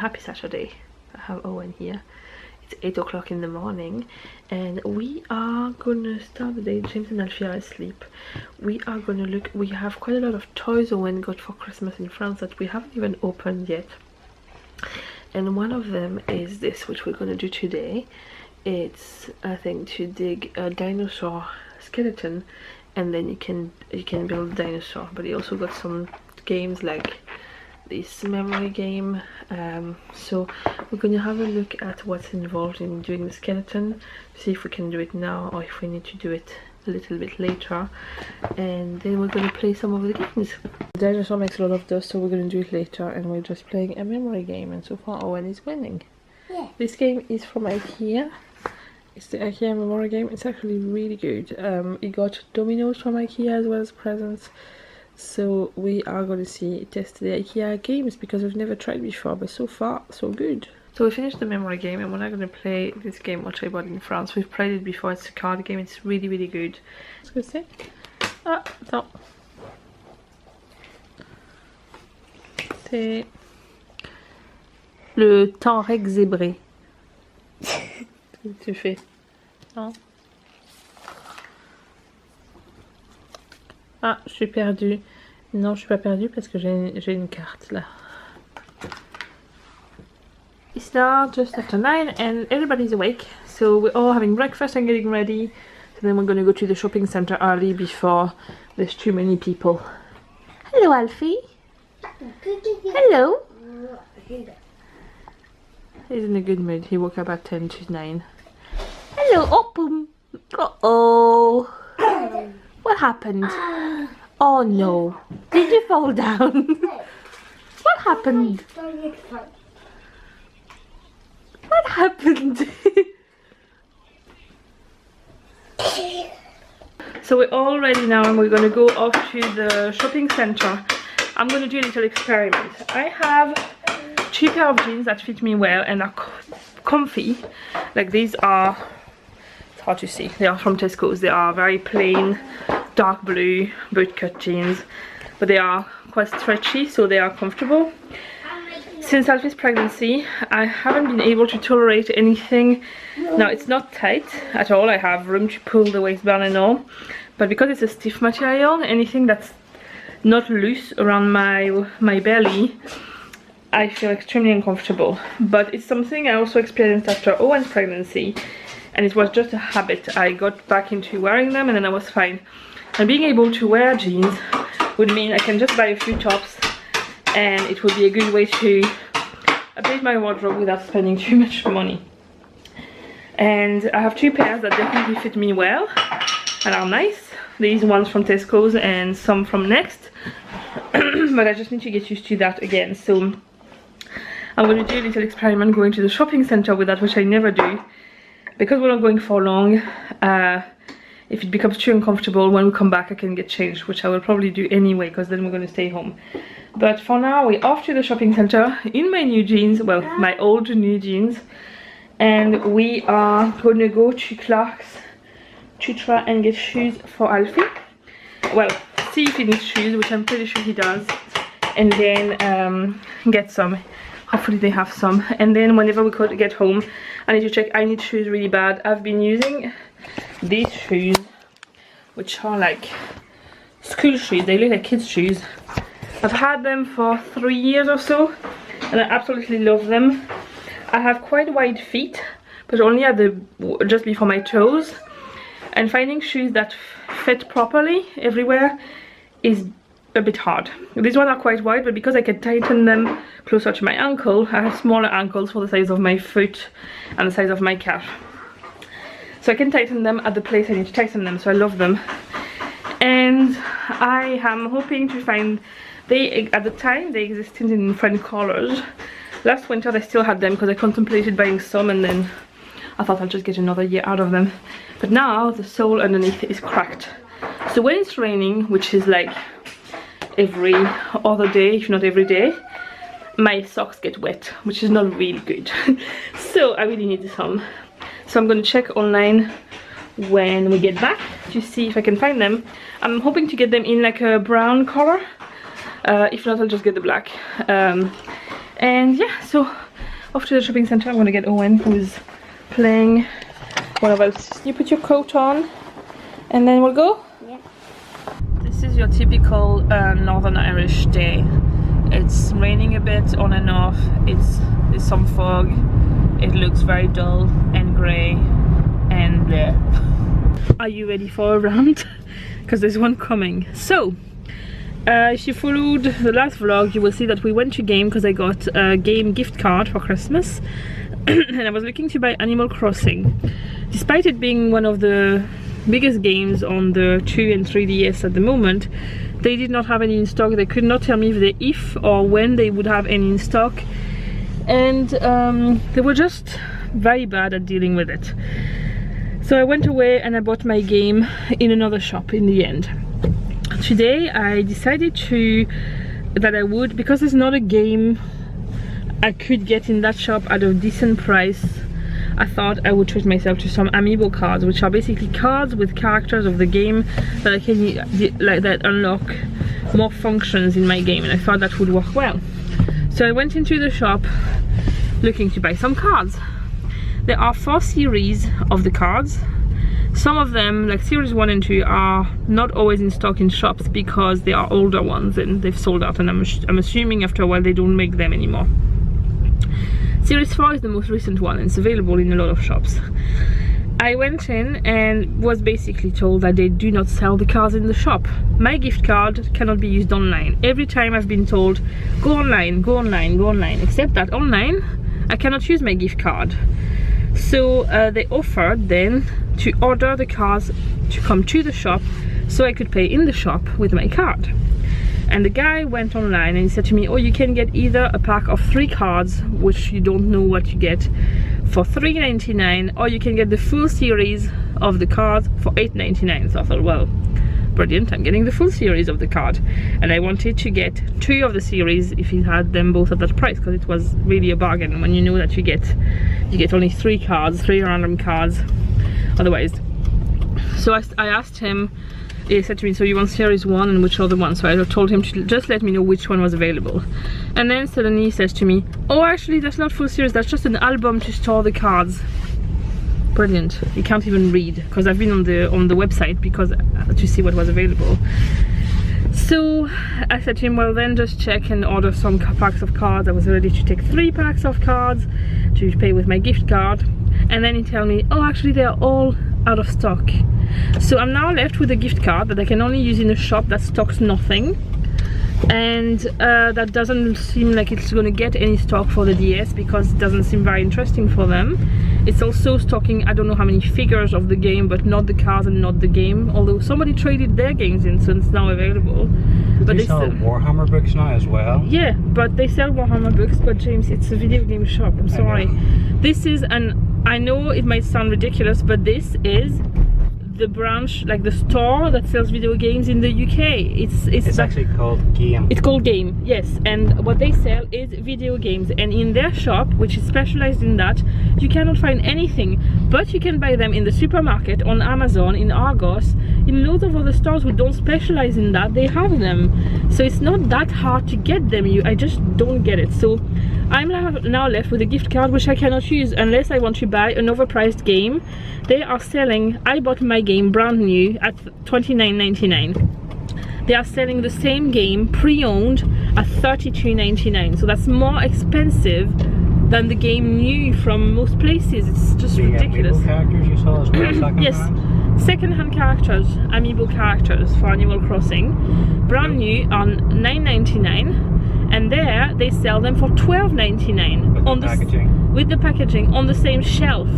happy Saturday. I have Owen here. It's 8 o'clock in the morning and we are gonna start the day. James and Alfie are asleep. We are gonna look. We have quite a lot of toys Owen got for Christmas in France that we haven't even opened yet, and one of them is this, which we're gonna do today. It's, I think, to dig a dinosaur skeleton and then you can build a dinosaur. But he also got some games like this memory game, so we're going to have a look at what's involved in doing the skeleton, see if we can do it now or if we need to do it a little bit later, and then we're going to play some of the games. The dinosaur makes a lot of dust, so we're going to do it later, and we're just playing a memory game, and so far Owen is winning. Yeah. This game is from IKEA. It's the IKEA memory game. It's actually really good. He got dominoes from IKEA as well as presents. So we are going to test the IKEA games because we've never tried before, but so far so good. So we finished the memory game and we're now going to play this game which I bought in France. We've played it before. It's a card game. It's really good. What's going to say? Ah, attends. C'est le temps zébré. Qu'est-ce que tu fais? Non? Ah, je suis perdue. Non, je suis pas perdue parce que j'ai une carte là. It's now just after 9 and everybody's awake. So we're all having breakfast and getting ready. So then we're going to go to the shopping center early before there's too many people. Hello, Alfie. Hello. He's in a good mood. He woke up at 10 to 9. Hello, oh boom. Uh-oh. What happened? Oh no. Did you fall down? What happened? What happened? So we're all ready now and we're going to go off to the shopping center. I'm going to do a little experiment. I have 2 pair of jeans that fit me well and are comfy. Like these are, it's hard to see, they are from Tesco's. They are very plain dark blue bootcut jeans, but they are quite stretchy, so they are comfortable. Since Alfie's pregnancy, I haven't been able to tolerate anything. Now it's not tight at all, I have room to pull the waistband and all, but because it's a stiff material, anything that's not loose around my belly, I feel extremely uncomfortable. But it's something I also experienced after Owen's pregnancy, and it was just a habit. I got back into wearing them and then I was fine. And being able to wear jeans would mean I can just buy a few tops and it would be a good way to update my wardrobe without spending too much money. And I have 2 pairs that definitely fit me well and are nice. These ones from Tesco's and some from Next. But I just need to get used to that again. So I'm going to do a little experiment going to the shopping center with that, which I never do. Because we're not going for long, if it becomes too uncomfortable, when we come back I can get changed, which I will probably do anyway because then we're going to stay home. But for now we're off to the shopping center in my new jeans, well, my old new jeans, and we are going to go to Clark's to try and get shoes for Alfie. Well, see if he needs shoes, which I'm pretty sure he does, and then get some. Hopefully they have some, and then whenever we could get home I need to check. I need shoes really bad. I've been using these shoes, which are like school shoes. They look like kids shoes. I've had them for 3 years or so and I absolutely love them. I have quite wide feet, but only at the just before my toes, and finding shoes that fit properly everywhere is a bit hard. These ones are quite wide, but because I can tighten them closer to my ankle, I have smaller ankles for the size of my foot and the size of my calf. So I can tighten them at the place I need to tighten them, so I love them. And I am hoping to find, at the time they existed in different colors. Last winter they still had them because I contemplated buying some and then I thought I'll just get another year out of them. But now the sole underneath is cracked. So when it's raining, which is like every other day, if not every day, my socks get wet, which is not really good. So I really need some. So I'm going to check online when we get back to see if I can find them. I'm hoping to get them in like a brown color. If not, I'll just get the black. And yeah, so off to the shopping center. I'm gonna get Owen, who's playing one of us. You put your coat on and then we'll go? Yeah. This is your typical Northern Irish day. It's raining a bit on and off. There's some fog. It looks very dull and grey and are you ready for a rant? Because there's one coming. So if you followed the last vlog, you will see that we went to Game because I got a Game gift card for Christmas and I was looking to buy Animal Crossing. Despite it being one of the biggest games on the 2 and 3DS at the moment, they did not have any in stock. They could not tell me if or when they would have any in stock, and they were just very bad at dealing with it. So I went away and I bought my game in another shop in the end. Today I decided that I would, because there's not a game I could get in that shop at a decent price, I thought I would treat myself to some amiibo cards, which are basically cards with characters of the game that I can that unlock more functions in my game, and I thought that would work well. So I went into the shop looking to buy some cards. There are 4 series of the cards. Some of them, like series 1 and 2, are not always in stock in shops because they are older ones and they've sold out, and I'm assuming after a while they don't make them anymore. Series 4 is the most recent one and it's available in a lot of shops. I went in and was basically told that they do not sell the cards in the shop. My gift card cannot be used online. Every time I've been told, go online, go online, go online, except that online I cannot use my gift card. So they offered then to order the cards to come to the shop so I could pay in the shop with my card. And the guy went online and he said to me, oh, you can get either a pack of 3 cards, which you don't know what you get, for $3.99, or you can get the full series of the cards for $8.99. So I thought, well, brilliant, I'm getting the full series of the card. And I wanted to get 2 of the series if he had them both at that price, because it was really a bargain when you know that you get only 3 cards, 3 random cards otherwise. So I asked him. He said to me, so you want series 1 and which other one? So I told him to just let me know which one was available. And then suddenly he says to me, oh, actually that's not full series, that's just an album to store the cards. Brilliant. You can't even read, because I've been on the website because to see what was available. So I said to him, well then just check and order some packs of cards. I was ready to take 3 packs of cards to pay with my gift card. And then he told me, oh, actually they are all out of stock. So I'm now left with a gift card that I can only use in a shop that stocks nothing, and that doesn't seem like it's going to get any stock for the DS because it doesn't seem very interesting for them. It's also stocking, I don't know how many figures of the game, but not the cards and not the game, although somebody traded their games in, so it's now available. But they sell Warhammer books now as well? Yeah, but they sell Warhammer books, but James, it's a video game shop, I'm sorry. This is I know it might sound ridiculous, but this is the branch, like the store that sells video games in the UK. It's actually called Game. It's called Game, yes. And what they sell is video games, and in their shop, which is specialized in that, you cannot find anything, but you can buy them in the supermarket, on Amazon, in Argos, in loads of other stores who don't specialize in that. They have them, so it's not that hard to get them. I just don't get it. So I'm now left with a gift card which I cannot use unless I want to buy an overpriced game. They are selling, I bought my game brand new at $29.99. They are selling the same game pre-owned at $32.99. So that's more expensive than the game new from most places. It's just ridiculous. Amiibo characters you saw as well? Yes, second-hand characters, amiibo characters for Animal Crossing, brand new on $9.99. And there they sell them for $12.99 on with the packaging on the same shelf.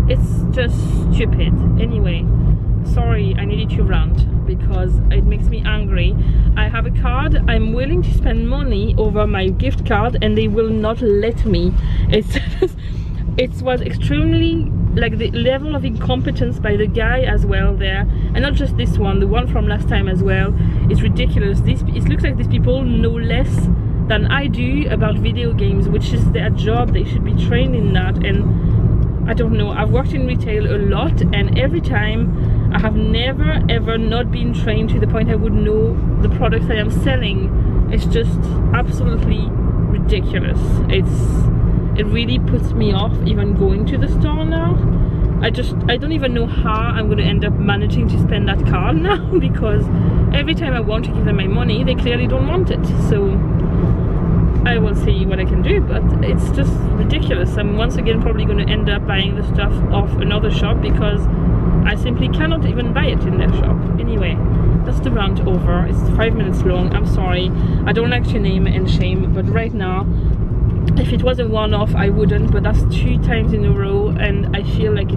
It's just stupid. Anyway, sorry, I needed to rant because it makes me angry. I have a card, I'm willing to spend money over my gift card and they will not let me. It was extremely, like, the level of incompetence by the guy as well there, and not just this one, the one from last time as well, is ridiculous. It looks like these people know less than I do about video games, which is their job. They should be trained in that. And I don't know, I've worked in retail a lot, and every time I have never ever not been trained to the point I would know the products I am selling. It's just absolutely ridiculous. it really puts me off even going to the store now. I don't even know how I'm going to end up managing to spend that card now, because every time I want to give them my money, they clearly don't want it. So I will see what I can do, but it's just ridiculous. I'm once again probably going to end up buying the stuff off another shop because I simply cannot even buy it in their shop. Anyway, that's the rant over. It's 5 minutes long. I'm sorry. I don't like to name and shame, but right now, if it was a one-off, I wouldn't, but that's 2 times in a row, and I feel like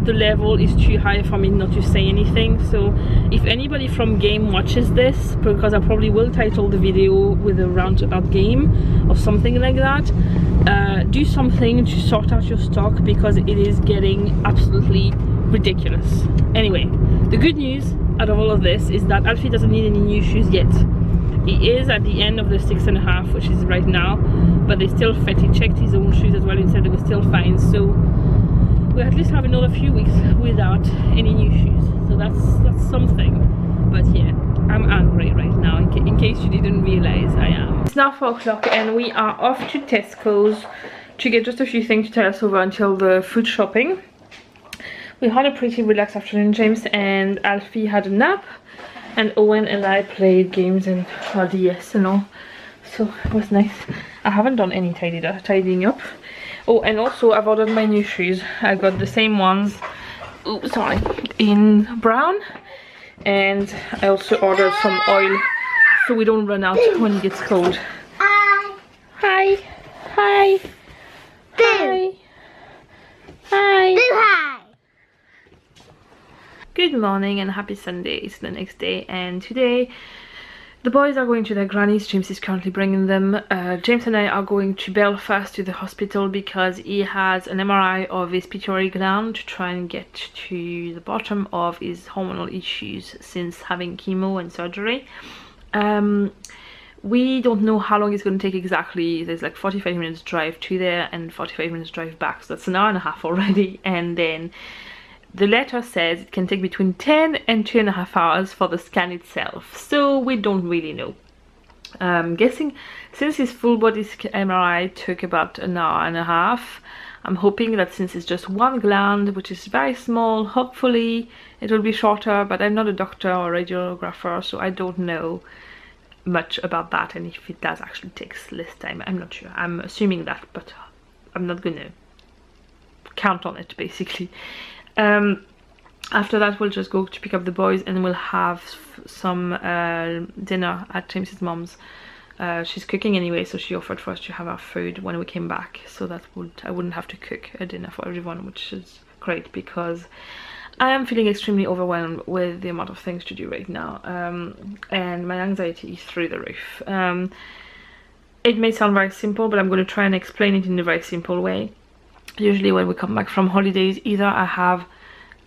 the level is too high for me not to say anything. So if anybody from Game watches this, because I probably will title the video with a rant about Game or something like that, do something to sort out your stock, because it is getting absolutely ridiculous. Anyway, the good news out of all of this is that Alfie doesn't need any new shoes yet. He is at the end of the 6.5, which is right now, but they still fit. He checked his own shoes as well and said they were still fine. So we at least have another few weeks without any new shoes. So that's something. But yeah, I'm angry right now. In case you didn't realize, I am. It's now 4 o'clock and we are off to Tesco's to get just a few things to tide us over until the food shopping. We had a pretty relaxed afternoon. James and Alfie had a nap, and Owen and I played games and DS and all, so it was nice. I haven't done any tidying up. Oh, and also I've ordered my new shoes. I got the same ones, in brown, and I also ordered some oil so we don't run out when it gets cold. Hi. Hi. Hi. Hi. Hi. Hi. Good morning and happy Sunday. It's the next day, and today the boys are going to their grannies. James is currently bringing them. James and I are going to Belfast to the hospital because he has an MRI of his pituitary gland to try and get to the bottom of his hormonal issues since having chemo and surgery. We don't know how long it's going to take exactly. There's like 45 minutes drive to there and 45 minutes drive back, so that's an hour and a half already. And then the letter says it can take between 10 and 2.5 hours for the scan itself, so we don't really know. I'm guessing since his full body MRI took about an hour and a half, I'm hoping that since it's just one gland, which is very small, hopefully it will be shorter, but I'm not a doctor or radiographer, so I don't know much about that, and if it does actually takes less time, I'm not sure. I'm assuming that, but I'm not gonna count on it, basically. After that we'll just go to pick up the boys and we'll have some dinner at James's mom's. She's cooking anyway, so she offered for us to have our food when we came back, so that I wouldn't have to cook a dinner for everyone, which is great because I am feeling extremely overwhelmed with the amount of things to do right now, and my anxiety is through the roof. It may sound very simple, but I'm going to try and explain it in a very simple way. Usually when we come back from holidays, either I have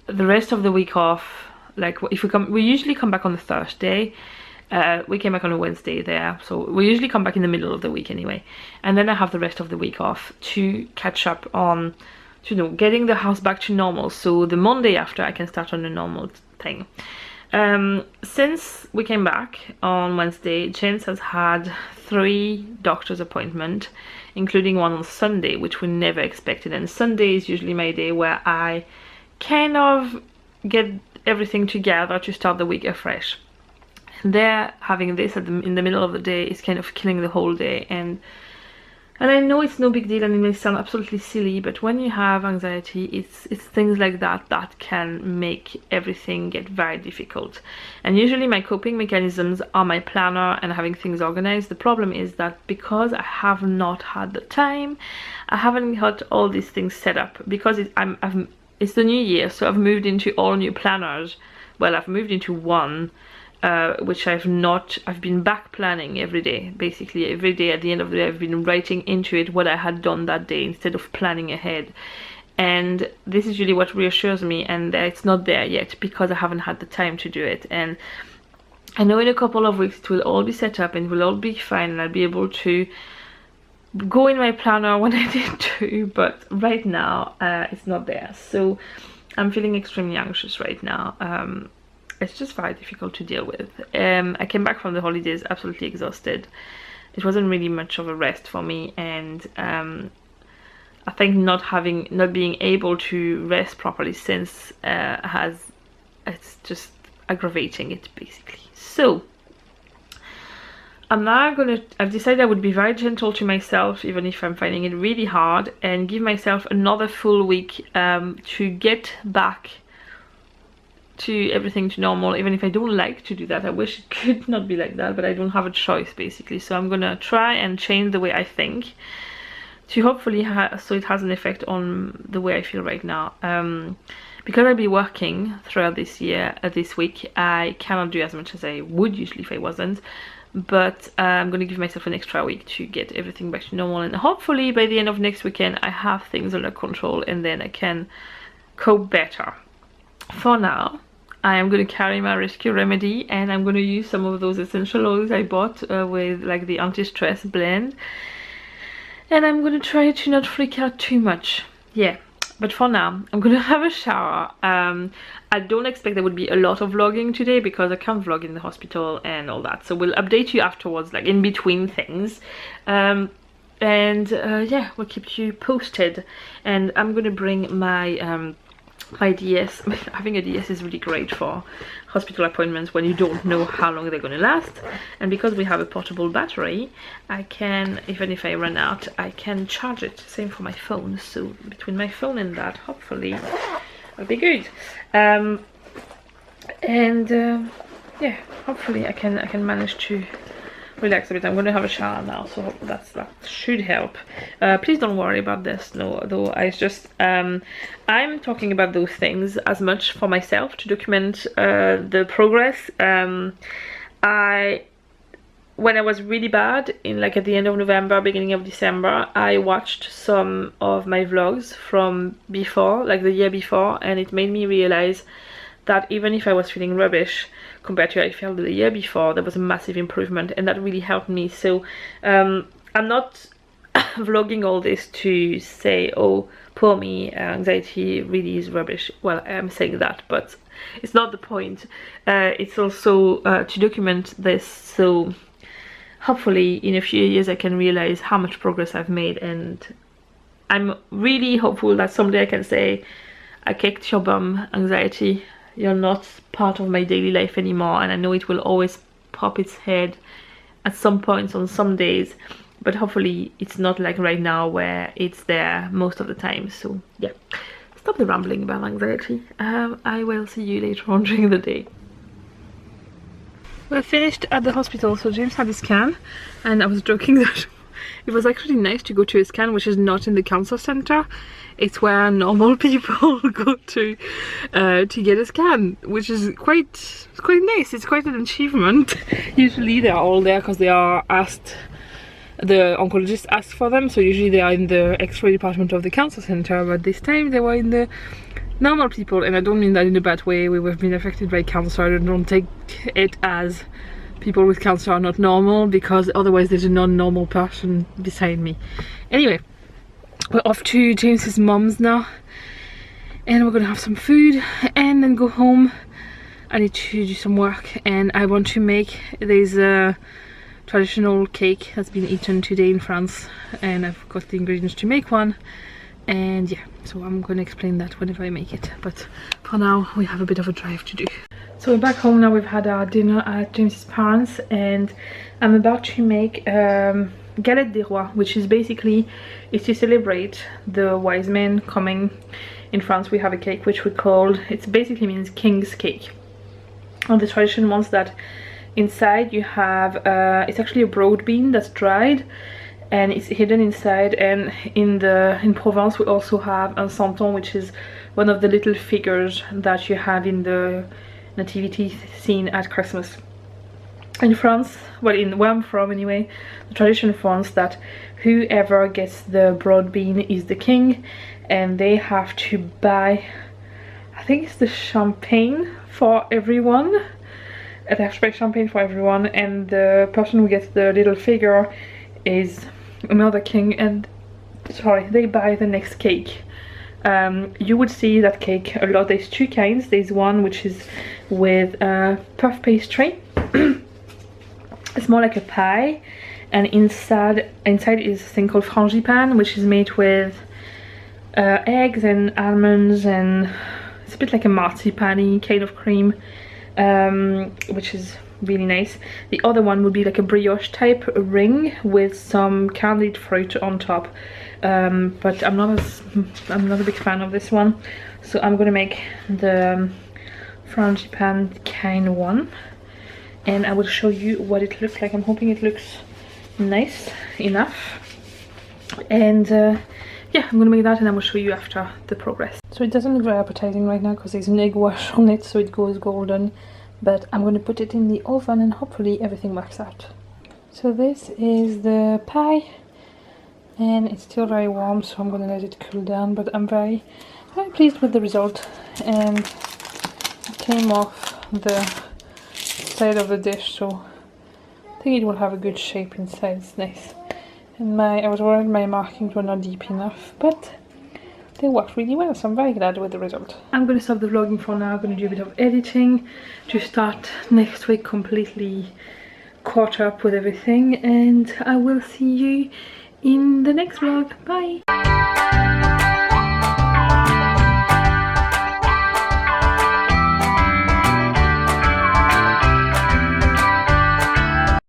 the rest of the week off, like if we usually come back on the Thursday. We came back on a Wednesday there, so we usually come back in the middle of the week anyway, and then I have the rest of the week off to catch up on, you know, getting the house back to normal, so the Monday after I can start on a normal thing. Since we came back on Wednesday, James has had 3 doctor's appointments, including one on Sunday, which we never expected. And Sunday is usually my day where I kind of get everything together to start the week afresh. And there, having this in the middle of the day is kind of killing the whole day. And I know it's no big deal and it may sound absolutely silly, but when you have anxiety, it's things like that that can make everything get very difficult. And usually my coping mechanisms are my planner and having things organized. The problem is that because I have not had the time, I haven't got all these things set up, because it's the new year, so I've moved into all new planners. Well, I've moved into one, which I've been back planning every day. Basically every day at the end of the day I've been writing into it what I had done that day instead of planning ahead, and this is really what reassures me, and it's not there yet because I haven't had the time to do it. And I know in a couple of weeks it will all be set up and it will all be fine and I'll be able to go in my planner when I need to, but right now it's not there, so I'm feeling extremely anxious right now. It's just very difficult to deal with. I came back from the holidays absolutely exhausted. it wasn't really much of a rest for me, and I think not being able to rest properly since it's just aggravating it basically. So I've decided I would be very gentle to myself, even if I'm finding it really hard, and give myself another full week to get back to everything to normal, even if I don't like to do that. I wish it could not be like that, but I don't have a choice basically. So I'm gonna try and change the way I think to hopefully so it has an effect on the way I feel right now. Because I'll be working throughout this week, I cannot do as much as I would usually if I wasn't. But I'm gonna give myself an extra week to get everything back to normal, and hopefully by the end of next weekend I have things under control and then I can cope better. For now, I am gonna carry my rescue remedy, and I'm gonna use some of those essential oils I bought with like the anti-stress blend, and I'm gonna try to not freak out too much. Yeah. But for now, I'm gonna have a shower. I don't expect there would be a lot of vlogging today because I can't vlog in the hospital and all that. So we'll update you afterwards, like in between things. Yeah, we'll keep you posted. And I'm gonna bring my my DS. Having a DS is really great for hospital appointments when you don't know how long they're gonna last. And because we have a portable battery, I can, even if I run out, I can charge it. Same for my phone. So between my phone and that, hopefully it'll be good. Yeah, hopefully I can manage to relax a bit. I'm going to have a shower now, so that should help. Please don't worry about this, though. I just I'm talking about those things as much for myself to document the progress. When I was really bad in like at the end of November, beginning of December, I watched some of my vlogs from before, like the year before, and it made me realize that even if I was feeling rubbish compared to how I felt the year before, there was a massive improvement, and that really helped me. So I'm not vlogging all this to say, oh, poor me, anxiety really is rubbish. Well, I am saying that, but it's not the point. It's also to document this, so hopefully in a few years I can realize how much progress I've made, and I'm really hopeful that someday I can say, I kicked your bum, anxiety. You're not part of my daily life anymore, and I know it will always pop its head at some points on some days, but hopefully it's not like right now where it's there most of the time. So yeah, stop the rambling about anxiety. I will see you later on during the day. We're finished at the hospital, so James had a scan, and I was joking that it was actually nice to go to a scan which is not in the cancer center. It's where normal people go to get a scan, which is quite nice. It's quite an achievement. Usually they are all there because they are asked, the oncologist asks for them, so usually they are in the X-ray department of the cancer center, but this time they were in the normal people, and I don't mean that in a bad way. We've been affected by cancer. I don't take it as people with cancer are not normal, because otherwise there's a non-normal person beside me. Anyway, we're off to James's mom's now, and we're gonna have some food and then go home. I need to do some work, and I want to make this traditional cake that's been eaten today in France, and I've got the ingredients to make one. And yeah, so I'm gonna explain that whenever I make it, but for now we have a bit of a drive to do. So we're back home now. We've had our dinner at James's parents, and I'm about to make galette des rois, which is basically, it's to celebrate the wise men coming. In France we have a cake which we called, it basically means king's cake, and the tradition wants that inside you have it's actually a broad bean that's dried, and it's hidden inside. And in Provence we also have un santon, which is one of the little figures that you have in the nativity scene at Christmas. In France, well, in where I'm from anyway, the tradition wants that whoever gets the broad bean is the king, and they have to buy, I think it's the champagne for everyone. They have to buy champagne for everyone, and the person who gets the little figure is another king, and sorry, they buy the next cake. You would see that cake a lot. There's two kinds. There's one which is with puff pastry. It's more like a pie, and inside is a thing called frangipane, which is made with eggs and almonds, and it's a bit like a marzipan-y kind of cream, which is really nice. The other one would be like a brioche type ring with some candied fruit on top, but I'm not a big fan of this one, so I'm gonna make the frangipane kind one, and I will show you what it looks like. I'm hoping it looks nice enough, and yeah, I'm gonna make that and I will show you after the progress. So it doesn't look very appetizing right now because there's an egg wash on it, so it goes golden, but I'm gonna put it in the oven and hopefully everything works out. So this is the pie, and it's still very warm, so I'm gonna let it cool down, but I'm very pleased with the result, and it came off the side of the dish, so I think it will have a good shape inside. It's nice. And I was worried my markings were not deep enough, but they worked really well, so I'm very glad with the result. I'm going to stop the vlogging for now. I'm going to do a bit of editing to start next week completely caught up with everything, and I will see you in the next vlog. Bye!